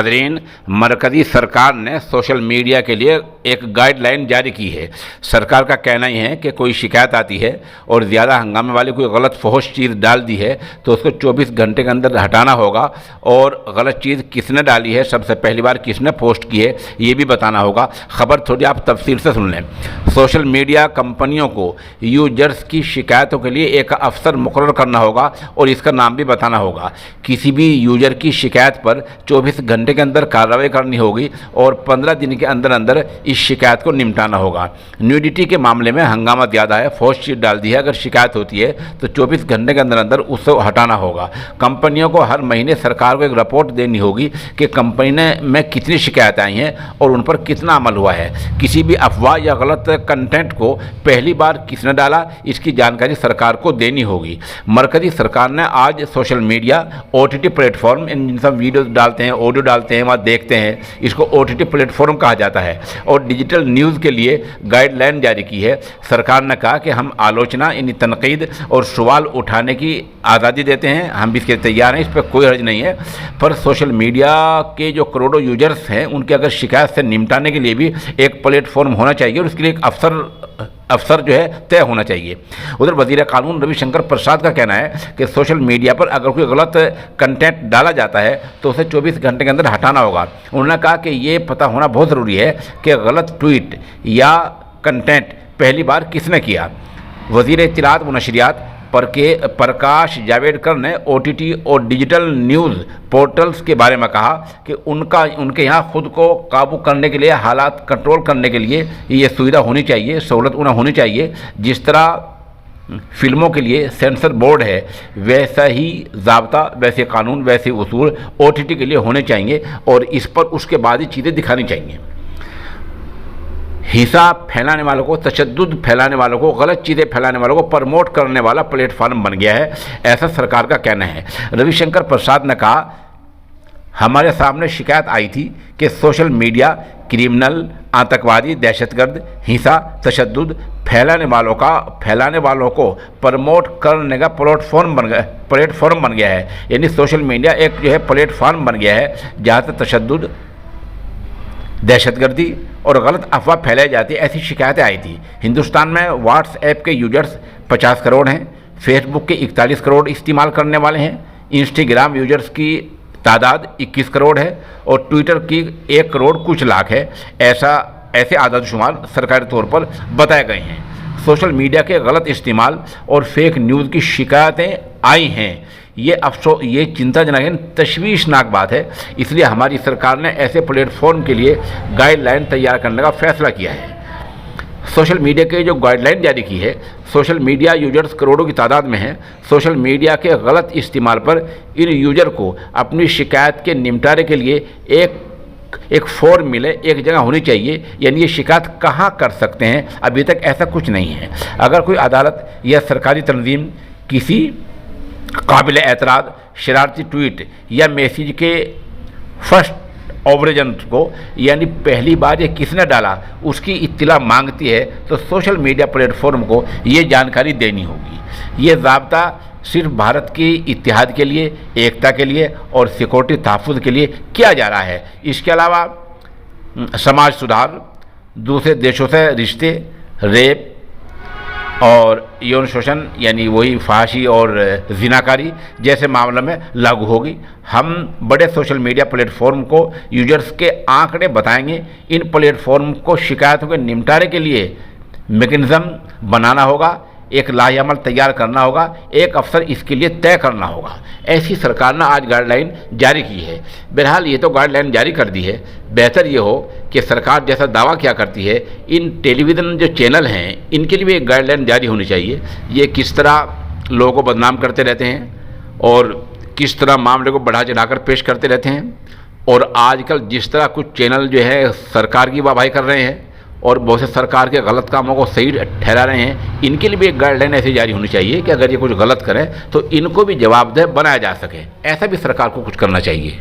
नाज़रीन, मरकज़ी सरकार ने सोशल मीडिया के लिए एक गाइडलाइन जारी की है। सरकार का कहना ही है कि कोई शिकायत आती है और ज़्यादा हंगामे वाली कोई गलत फहश चीज़ डाल दी है तो उसको 24 घंटे के अंदर हटाना होगा और गलत चीज़ किसने डाली है, सबसे पहली बार किसने पोस्ट की है, ये भी बताना होगा। ख़बर थोड़ी आप तफसील से सुन लें। सोशल मीडिया कंपनियों को यूजर्स की शिकायतों के लिए एक अफसर मुकर्रर करना होगा और इसका नाम भी बताना होगा। किसी भी यूजर की शिकायत पर 24 घंटे के अंदर कार्रवाई करनी होगी और 15 दिन के अंदर अंदर इस शिकायत को निपटाना होगा। न्यूडिटी के मामले में हंगामा ज़्यादा है, फौज चीट डाल दी है, अगर शिकायत होती है तो 24 घंटे के अंदर अंदर उसको हटाना होगा। कंपनियों को हर महीने सरकार को एक रिपोर्ट देनी होगी कि कंपनी में कितनी शिकायतें आई हैं और उन पर कितना अमल हुआ है। किसी भी अफवाह या गलत कंटेंट को पहली बार किसने डाला, इसकी जानकारी सरकार को देनी होगी। मरकज़ी सरकार ने आज सोशल मीडिया, OTT प्लेटफॉर्म, इन सब वीडियोस डालते हैं, ऑडियो डालते हैं, वहाँ देखते हैं, इसको OTT प्लेटफॉर्म कहा जाता है, और डिजिटल न्यूज़ के लिए गाइडलाइन जारी की है। सरकार ने कहा कि हम आलोचना, इन तनकीद और सवाल उठाने की आज़ादी देते हैं, हम भी इसके तैयार हैं, इस पर कोई हर्ज नहीं है। पर सोशल मीडिया के जो करोड़ों यूजर्स हैं उनके अगर शिकायत से निपटाने के लिए भी एक प्लेटफॉर्म होना चाहिए और उसके लिए एक अफसर जो है तय होना चाहिए। उधर वज़ीर कानून रविशंकर प्रसाद का कहना है कि सोशल मीडिया पर अगर कोई गलत कंटेंट डाला जाता है तो उसे 24 घंटे के अंदर हटाना होगा। उन्होंने कहा कि ये पता होना बहुत ज़रूरी है कि गलत ट्वीट या कंटेंट पहली बार किसने किया। वज़ीर इत्तलाआत व नशरियात प्रकाश जावड़ेकर ने OTT और डिजिटल न्यूज़ पोर्टल्स के बारे में कहा कि उनके यहाँ खुद को काबू करने के लिए, हालात कंट्रोल करने के लिए ये सुविधा होनी चाहिए, सहूलत उन्हें होनी चाहिए। जिस तरह फिल्मों के लिए सेंसर बोर्ड है, वैसा ही ज़ाब्ता, वैसे कानून, वैसे उसूल OTT के लिए होने चाहिए और इस पर उसके बाद ही चीज़ें दिखानी चाहिए। हिंसा फैलाने वालों को, तशद्दुद फैलाने वालों को, गलत चीज़ें फैलाने वालों को प्रमोट करने वाला प्लेटफॉर्म बन गया है, ऐसा सरकार का कहना है। रविशंकर प्रसाद ने कहा, हमारे सामने शिकायत आई थी कि सोशल मीडिया क्रिमिनल, आतंकवादी, दहशतगर्द, हिंसा, तशद्दुद फैलाने वालों को प्रमोट करने का प्लेटफॉर्म बन गया है। यानी सोशल मीडिया एक जो है प्लेटफॉर्म बन गया है जहाँ से तशद्दुद, दहशतगर्दी और गलत अफवाह फैलाई जाती है, ऐसी शिकायतें आई थी। हिंदुस्तान में व्हाट्सएप के यूजर्स 50 करोड़ हैं, फेसबुक के 41 करोड़ इस्तेमाल करने वाले हैं, इंस्टाग्राम यूजर्स की तादाद 21 करोड़ है और ट्विटर की 1 करोड़ कुछ लाख है। ऐसे आदादशुमार सरकारी तौर पर बताए गए हैं। सोशल मीडिया के गलत इस्तेमाल और फेक न्यूज़ की शिकायतें आई हैं, ये चिंताजनक, तशवीशनाक बात है। इसलिए हमारी सरकार ने ऐसे प्लेटफॉर्म के लिए गाइडलाइन तैयार करने का फैसला किया है। सोशल मीडिया के जो गाइडलाइन जारी की है, सोशल मीडिया यूजर्स करोड़ों की तादाद में हैं। सोशल मीडिया के गलत इस्तेमाल पर इन यूजर को अपनी शिकायत के निपटारे के लिए एक फॉर्म मिले, एक जगह होनी चाहिए। यानी ये शिकायत कहाँ कर सकते हैं, अभी तक ऐसा कुछ नहीं है। अगर कोई अदालत या सरकारी तंजीम किसी काबिल एतराज़ शरारती ट्वीट या मैसेज के फर्स्ट ओवरेजन को, यानी पहली बार ये किसने डाला, उसकी इत्तला मांगती है तो सोशल मीडिया प्लेटफॉर्म को ये जानकारी देनी होगी। ये ज़ाब्ता सिर्फ भारत के इत्तेहाद के लिए, एकता के लिए और सिक्योरिटी तहफ़्फ़ुज़ के लिए किया जा रहा है। इसके अलावा समाज सुधार, दूसरे देशों से रिश्ते, रेप और यौन शोषण यानी वही फांसी और जिनाकारी जैसे मामलों में लागू होगी। हम बड़े सोशल मीडिया प्लेटफॉर्म को यूजर्स के आंकड़े बताएंगे। इन प्लेटफॉर्म को शिकायतों के निपटारे के लिए मैकेनिज़्म बनाना होगा, एक लाहेअमल तैयार करना होगा, एक अफसर इसके लिए तय करना होगा। ऐसी सरकार ने आज गाइडलाइन जारी की है। बहरहाल ये तो गाइडलाइन जारी कर दी है, बेहतर ये हो कि सरकार जैसा दावा क्या करती है, इन टेलीविज़न जो चैनल हैं इनके लिए भी एक गाइडलाइन जारी होनी चाहिए। ये किस तरह लोगों को बदनाम करते रहते हैं और किस तरह मामले को बढ़ा चढ़ाकर पेश करते रहते हैं, और आजकल जिस तरह कुछ चैनल जो है सरकार की वाहवाही कर रहे हैं और बहुत से सरकार के गलत कामों को सही ठहरा रहे हैं, इनके लिए भी एक गाइडलाइन ऐसी जारी होनी चाहिए कि अगर ये कुछ गलत करें तो इनको भी जवाबदेह बनाया जा सके। ऐसा भी सरकार को कुछ करना चाहिए।